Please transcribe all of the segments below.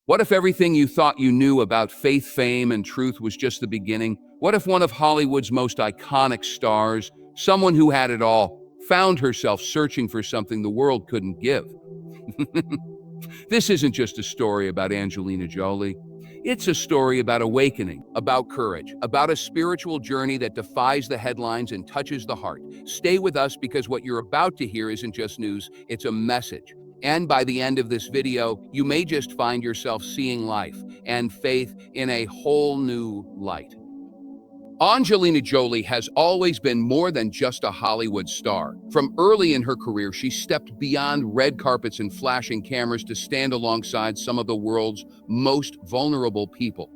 What if everything you thought you knew about faith, fame, and truth was just the beginning? What if one of Hollywood's most iconic stars, someone who had it all, found herself searching for something the world couldn't give? This isn't just a story about Angelina Jolie. It's a story about awakening, about courage, about a spiritual journey that defies the headlines and touches the heart. Stay with us because what you're about to hear isn't just news, it's a message. And by the end of this video, you may just find yourself seeing life and faith in a whole new light. Angelina Jolie has always been more than just a Hollywood star. From early in her career, she stepped beyond red carpets and flashing cameras to stand alongside some of the world's most vulnerable people.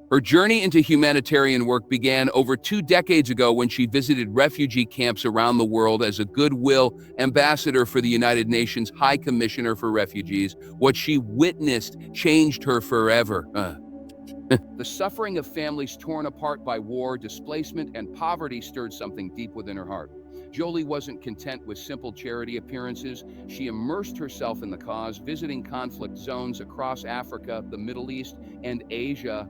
Her journey into humanitarian work began over 2 decades ago when she visited refugee camps around the world as a goodwill ambassador for the United Nations High Commissioner for Refugees. What she witnessed changed her forever. The suffering of families torn apart by war, displacement, and poverty stirred something deep within her heart. Jolie wasn't content with simple charity appearances. She immersed herself in the cause, visiting conflict zones across Africa, the Middle East, and Asia.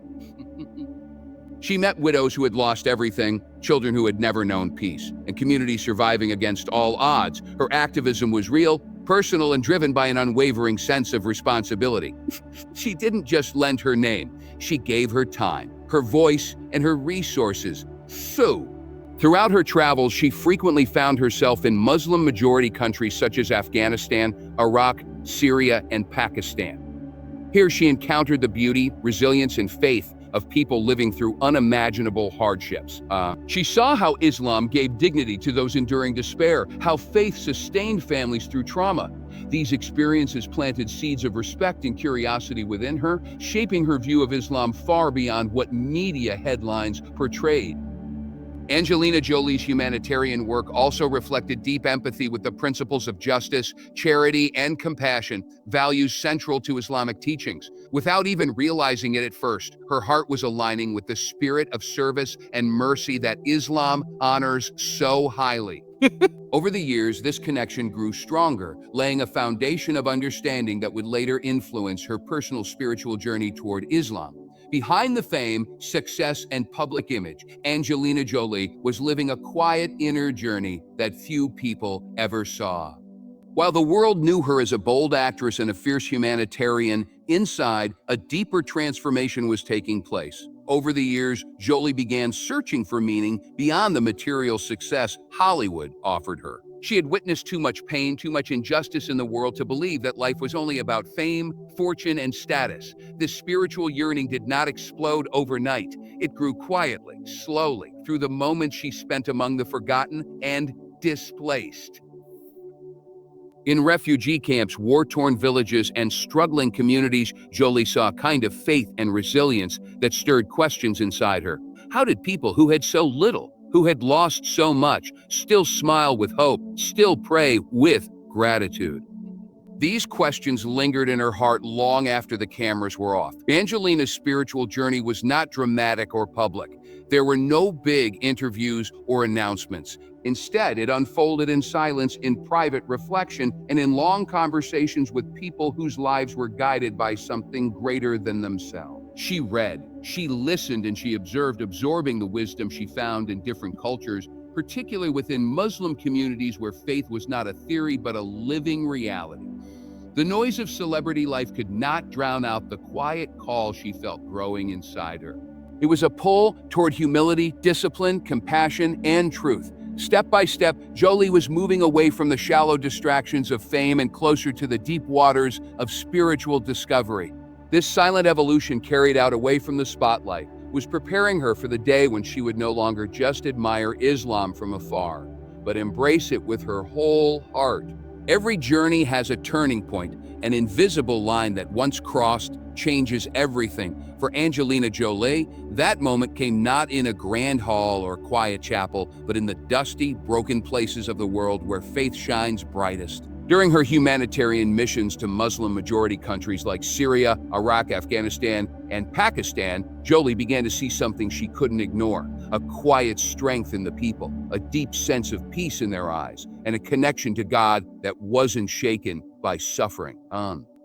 She met widows who had lost everything, children who had never known peace, and communities surviving against all odds. Her activism was real, personal, and driven by an unwavering sense of responsibility. She didn't just lend her name, she gave her time, her voice, and her resources. Throughout her travels, she frequently found herself in Muslim-majority countries such as Afghanistan, Iraq, Syria, and Pakistan. Here she encountered the beauty, resilience, and faith of people living through unimaginable hardships. She saw how Islam gave dignity to those enduring despair, how faith sustained families through trauma. These experiences planted seeds of respect and curiosity within her, shaping her view of Islam far beyond what media headlines portrayed. Angelina Jolie's humanitarian work also reflected deep empathy with the principles of justice, charity, and compassion, values central to Islamic teachings. Without even realizing it at first, her heart was aligning with the spirit of service and mercy that Islam honors so highly. Over the years, this connection grew stronger, laying a foundation of understanding that would later influence her personal spiritual journey toward Islam. Behind the fame, success, and public image, Angelina Jolie was living a quiet inner journey that few people ever saw. While the world knew her as a bold actress and a fierce humanitarian, inside, a deeper transformation was taking place. Over the years, Jolie began searching for meaning beyond the material success Hollywood offered her. She had witnessed too much pain, too much injustice in the world to believe that life was only about fame, fortune, and status. This spiritual yearning did not explode overnight. It grew quietly, slowly, through the moments she spent among the forgotten and displaced. In refugee camps, war-torn villages, and struggling communities, Jolie saw a kind of faith and resilience that stirred questions inside her. How did people who had so little, who had lost so much, still smile with hope, still pray with gratitude? These questions lingered in her heart long after the cameras were off. Angelina's spiritual journey was not dramatic or public. There were no big interviews or announcements. Instead, it unfolded in silence, in private reflection, and in long conversations with people whose lives were guided by something greater than themselves. She read, she listened, and she observed, absorbing the wisdom she found in different cultures, particularly within Muslim communities where faith was not a theory but a living reality. The noise of celebrity life could not drown out the quiet call she felt growing inside her. It was a pull toward humility, discipline, compassion, and truth. Step by step, Jolie was moving away from the shallow distractions of fame and closer to the deep waters of spiritual discovery. This silent evolution, carried out away from the spotlight, was preparing her for the day when she would no longer just admire Islam from afar, but embrace it with her whole heart. Every journey has a turning point, an invisible line that once crossed changes everything. For Angelina Jolie, that moment came not in a grand hall or quiet chapel, but in the dusty, broken places of the world where faith shines brightest. During her humanitarian missions to Muslim-majority countries like Syria, Iraq, Afghanistan, and Pakistan, Jolie began to see something she couldn't ignore: a quiet strength in the people, a deep sense of peace in their eyes, and a connection to God that wasn't shaken by suffering.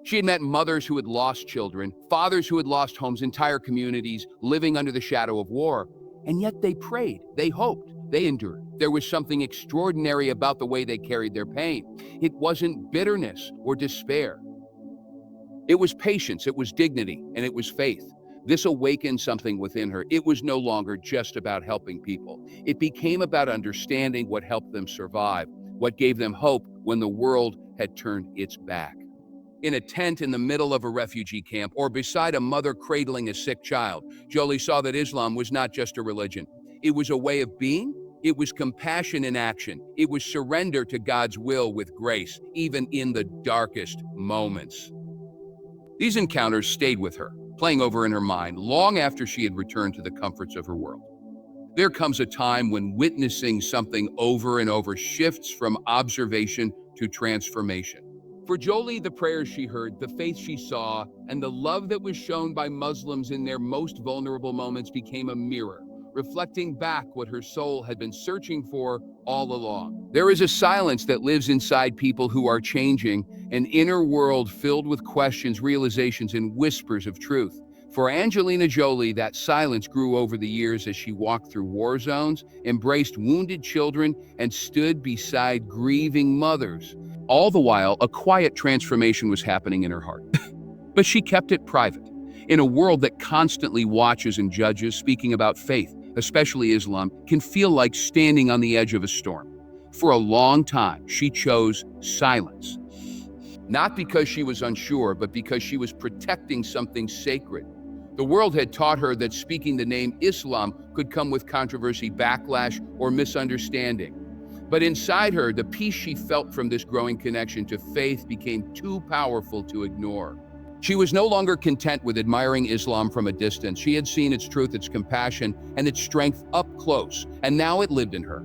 She had met mothers who had lost children, fathers who had lost homes, entire communities living under the shadow of war. And yet they prayed, they hoped, they endured. There was something extraordinary about the way they carried their pain. It wasn't bitterness or despair. It was patience, it was dignity, and it was faith. This awakened something within her. It was no longer just about helping people. It became about understanding what helped them survive, what gave them hope when the world had turned its back. In a tent in the middle of a refugee camp or beside a mother cradling a sick child, Jolie saw that Islam was not just a religion. It was a way of being. It was compassion in action. It was surrender to God's will with grace, even in the darkest moments. These encounters stayed with her, playing over in her mind long after she had returned to the comforts of her world. There comes a time when witnessing something over and over shifts from observation to transformation. For Jolie, the prayers she heard, the faith she saw, and the love that was shown by Muslims in their most vulnerable moments became a mirror, reflecting back what her soul had been searching for all along. There is a silence that lives inside people who are changing, an inner world filled with questions, realizations, and whispers of truth. For Angelina Jolie, that silence grew over the years as she walked through war zones, embraced wounded children, and stood beside grieving mothers. All the while, a quiet transformation was happening in her heart. But she kept it private. In a world that constantly watches and judges, speaking about faith, especially Islam, can feel like standing on the edge of a storm. For a long time, she chose silence. Not because she was unsure, but because she was protecting something sacred. The world had taught her that speaking the name Islam could come with controversy, backlash, or misunderstanding. But inside her, the peace she felt from this growing connection to faith became too powerful to ignore. She was no longer content with admiring Islam from a distance. She had seen its truth, its compassion, and its strength up close, and now it lived in her.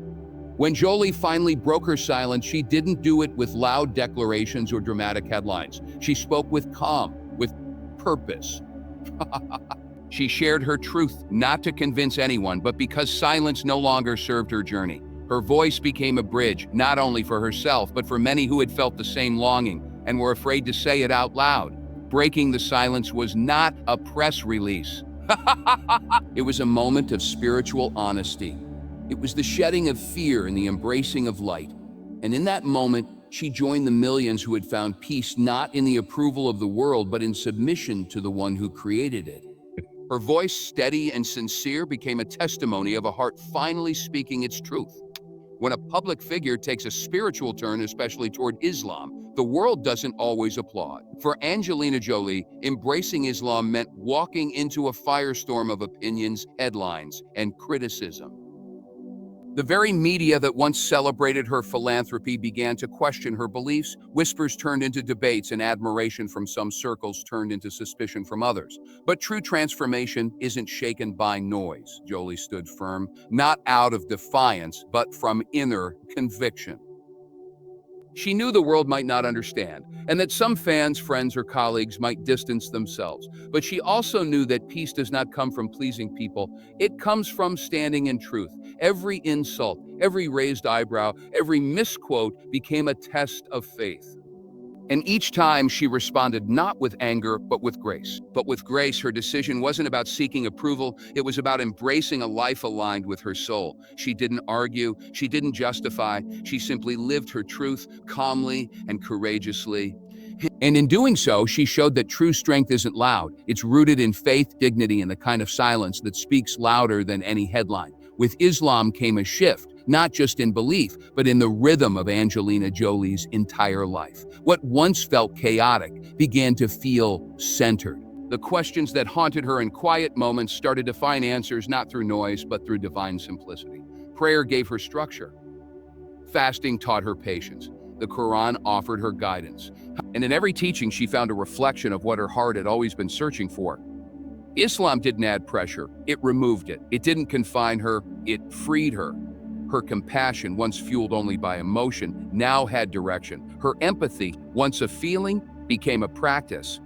When Jolie finally broke her silence, she didn't do it with loud declarations or dramatic headlines. She spoke with calm, with purpose. She shared her truth, not to convince anyone, but because silence no longer served her journey. Her voice became a bridge, not only for herself, but for many who had felt the same longing and were afraid to say it out loud. Breaking the silence was not a press release. It was a moment of spiritual honesty. It was the shedding of fear and the embracing of light. And in that moment, she joined the millions who had found peace not in the approval of the world, but in submission to the one who created it. Her voice, steady and sincere, became a testimony of a heart finally speaking its truth. When a public figure takes a spiritual turn, especially toward Islam, the world doesn't always applaud. For Angelina Jolie, embracing Islam meant walking into a firestorm of opinions, headlines, and criticism. The very media that once celebrated her philanthropy began to question her beliefs. Whispers turned into debates, and admiration from some circles turned into suspicion from others. But true transformation isn't shaken by noise. Jolie stood firm, not out of defiance, but from inner conviction. She knew the world might not understand, and that some fans, friends, or colleagues might distance themselves. But she also knew that peace does not come from pleasing people. It comes from standing in truth. Every insult, every raised eyebrow, every misquote became a test of faith. And each time she responded not with anger, but with grace. But with grace, her decision wasn't about seeking approval. It was about embracing a life aligned with her soul. She didn't argue. She didn't justify. She simply lived her truth calmly and courageously. And in doing so, she showed that true strength isn't loud. It's rooted in faith, dignity, and the kind of silence that speaks louder than any headline. With Islam came a shift. Not just in belief, but in the rhythm of Angelina Jolie's entire life. What once felt chaotic began to feel centered. The questions that haunted her in quiet moments started to find answers not through noise, but through divine simplicity. Prayer gave her structure. Fasting taught her patience. The Quran offered her guidance. And in every teaching, she found a reflection of what her heart had always been searching for. Islam didn't add pressure, it removed it. It didn't confine her, it freed her. Her compassion, once fueled only by emotion, now had direction. Her empathy, once a feeling, became a practice.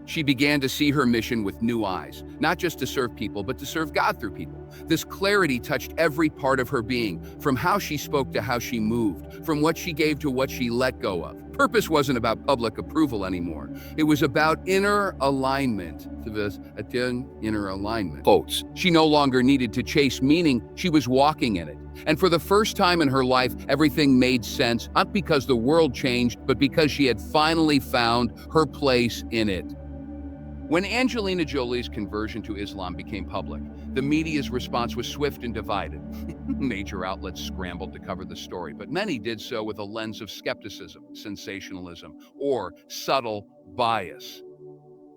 She began to see her mission with new eyes, not just to serve people, but to serve God through people. This clarity touched every part of her being, from how she spoke to how she moved, from what she gave to what she let go of. Purpose wasn't about public approval anymore. It was about inner alignment. Inner alignment. Quotes. She no longer needed to chase meaning, she was walking in it. And for the first time in her life, everything made sense, not because the world changed, but because she had finally found her place in it. When Angelina Jolie's conversion to Islam became public, the media's response was swift and divided. Major outlets scrambled to cover the story, but many did so with a lens of skepticism, sensationalism, or subtle bias.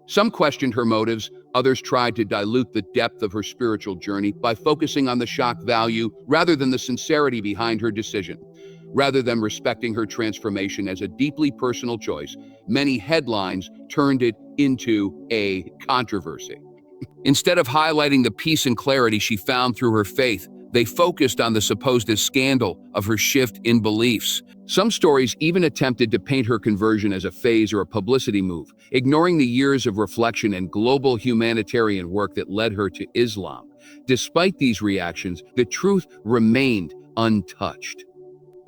Some questioned her motives, others tried to dilute the depth of her spiritual journey by focusing on the shock value rather than the sincerity behind her decision. Rather than respecting her transformation as a deeply personal choice, many headlines turned it into a controversy. Instead of highlighting the peace and clarity she found through her faith, they focused on the supposed scandal of her shift in beliefs. Some stories even attempted to paint her conversion as a phase or a publicity move, ignoring the years of reflection and global humanitarian work that led her to Islam. Despite these reactions, the truth remained untouched.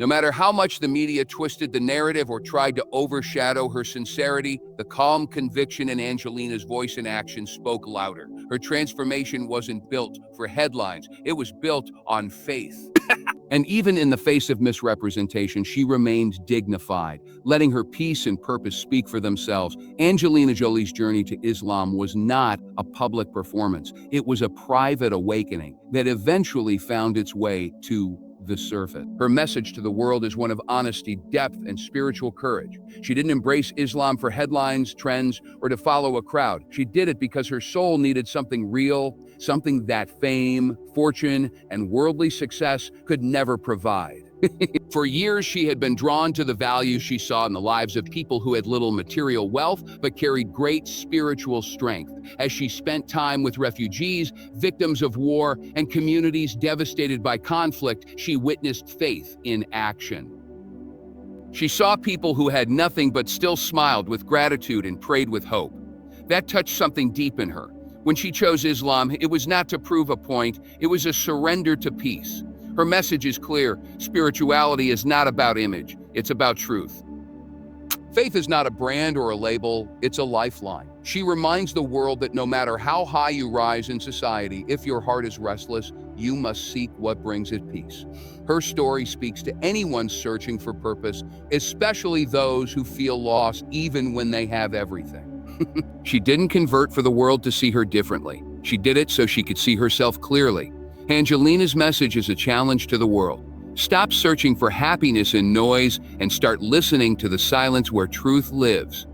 No matter how much the media twisted the narrative or tried to overshadow her sincerity, the calm conviction in Angelina's voice and action spoke louder. Her transformation wasn't built for headlines, it was built on faith. And even in the face of misrepresentation, she remained dignified, letting her peace and purpose speak for themselves. Angelina Jolie's journey to Islam was not a public performance. It was a private awakening that eventually found its way to the surface. Her message to the world is one of honesty, depth, and spiritual courage. She didn't embrace Islam for headlines, trends, or to follow a crowd. She did it because her soul needed something real, something that fame, fortune, and worldly success could never provide. For years, she had been drawn to the values she saw in the lives of people who had little material wealth but carried great spiritual strength. As she spent time with refugees, victims of war, and communities devastated by conflict, she witnessed faith in action. She saw people who had nothing but still smiled with gratitude and prayed with hope. That touched something deep in her. When she chose Islam, it was not to prove a point, it was a surrender to peace. Her message is clear: spirituality is not about image, it's about truth. Faith is not a brand or a label, it's a lifeline. She reminds the world that no matter how high you rise in society, if your heart is restless, you must seek what brings it peace. Her story speaks to anyone searching for purpose, especially those who feel lost even when they have everything. She didn't convert for the world to see her differently. She did it so she could see herself clearly. Angelina's message is a challenge to the world. Stop searching for happiness in noise and start listening to the silence where truth lives.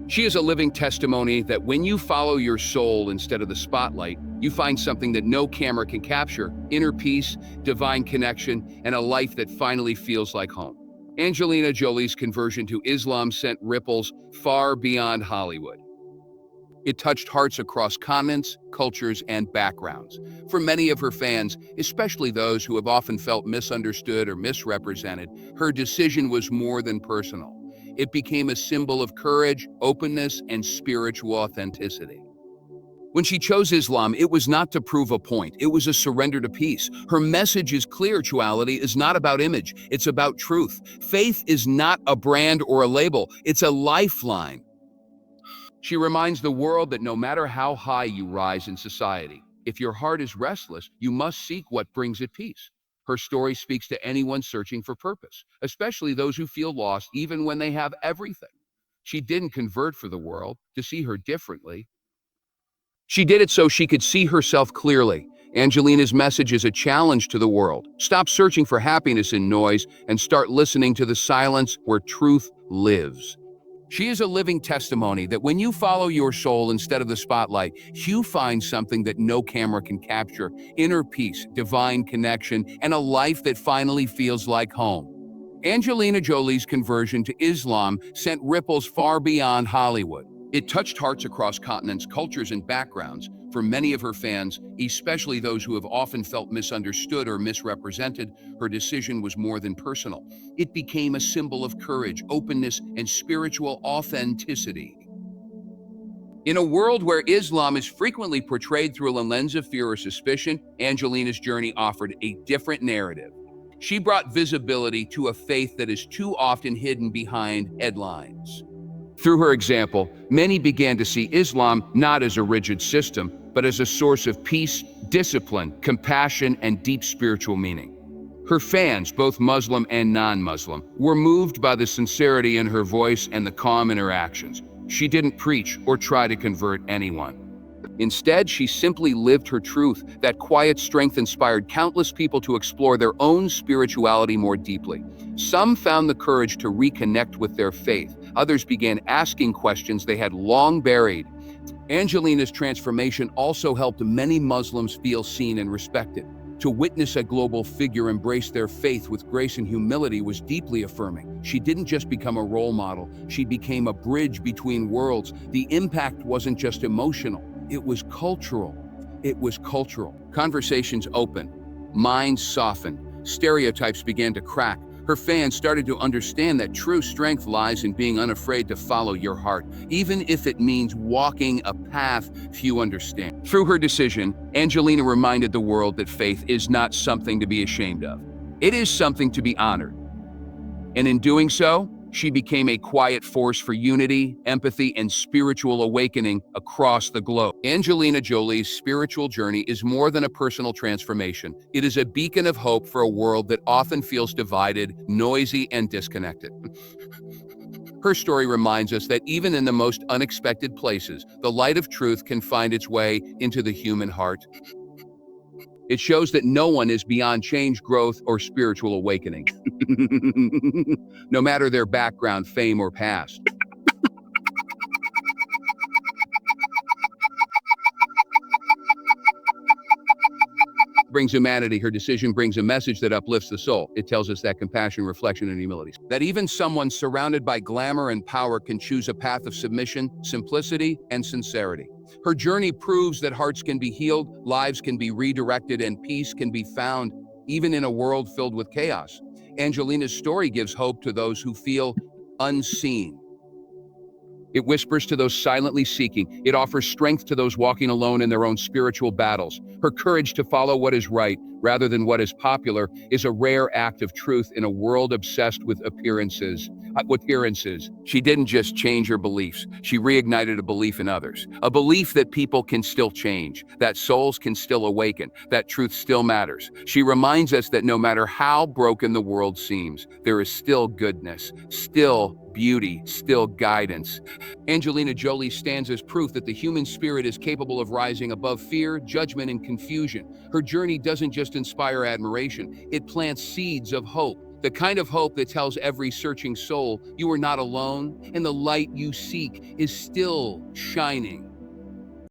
She is a living testimony that when you follow your soul instead of the spotlight, you find something that no camera can capture: inner peace, divine connection, and a life that finally feels like home. Angelina Jolie's conversion to Islam sent ripples far beyond Hollywood. It touched hearts across continents, cultures, and backgrounds. For many of her fans, especially those who have often felt misunderstood or misrepresented, her decision was more than personal. It became a symbol of courage, openness, and spiritual authenticity. When she chose Islam, it was not to prove a point, it was a surrender to peace. Her message is clear: spirituality is not about image, it's about truth. Faith is not a brand or a label, it's a lifeline. She reminds the world that no matter how high you rise in society, if your heart is restless, you must seek what brings it peace. Her story speaks to anyone searching for purpose, especially those who feel lost even when they have everything. She didn't convert for the world to see her differently. She did it so she could see herself clearly. Angelina's message is a challenge to the world. Stop searching for happiness in noise and start listening to the silence where truth lives. She is a living testimony that when you follow your soul instead of the spotlight, you find something that no camera can capture: inner peace, divine connection, and a life that finally feels like home. Angelina Jolie's conversion to Islam sent ripples far beyond Hollywood. It touched hearts across continents, cultures, and backgrounds. For many of her fans, especially those who have often felt misunderstood or misrepresented, her decision was more than personal. It became a symbol of courage, openness, and spiritual authenticity. In a world where Islam is frequently portrayed through a lens of fear or suspicion, Angelina's journey offered a different narrative. She brought visibility to a faith that is too often hidden behind headlines. Through her example, many began to see Islam not as a rigid system, but as a source of peace, discipline, compassion, and deep spiritual meaning. Her fans, both Muslim and non-Muslim, were moved by the sincerity in her voice and the calm in her actions. She didn't preach or try to convert anyone. Instead, she simply lived her truth. That quiet strength inspired countless people to explore their own spirituality more deeply. Some found the courage to reconnect with their faith. Others began asking questions they had long buried. Angelina's transformation also helped many Muslims feel seen and respected. To witness a global figure embrace their faith with grace and humility was deeply affirming. She didn't just become a role model, she became a bridge between worlds. The impact wasn't just emotional, it was cultural. Conversations opened, minds softened, stereotypes began to crack. Her fans started to understand that true strength lies in being unafraid to follow your heart, even if it means walking a path few understand. Through her decision, Angelina reminded the world that faith is not something to be ashamed of. It is something to be honored. And in doing so, she became a quiet force for unity, empathy, and spiritual awakening across the globe. Angelina Jolie's spiritual journey is more than a personal transformation. It is a beacon of hope for a world that often feels divided, noisy, and disconnected. Her story reminds us that even in the most unexpected places, the light of truth can find its way into the human heart. It shows that no one is beyond change, growth, or spiritual awakening, no matter their background, fame, or past. Brings humanity. Her decision brings a message that uplifts the soul. It tells us that compassion, reflection, and humility. That even someone surrounded by glamour and power can choose a path of submission, simplicity, and sincerity. Her journey proves that hearts can be healed, lives can be redirected, and peace can be found, even in a world filled with chaos. Angelina's story gives hope to those who feel unseen. It whispers to those silently seeking. It offers strength to those walking alone in their own spiritual battles. Her courage to follow what is right rather than what is popular is a rare act of truth in a world obsessed with appearances. She didn't just change her beliefs, she reignited a belief in others. A belief that people can still change, that souls can still awaken, that truth still matters. She reminds us that no matter how broken the world seems, there is still goodness, still beauty, still guidance. Angelina Jolie stands as proof that the human spirit is capable of rising above fear, judgment, and confusion. Her journey doesn't just inspire admiration, it plants seeds of hope. The kind of hope that tells every searching soul, you are not alone, and the light you seek is still shining.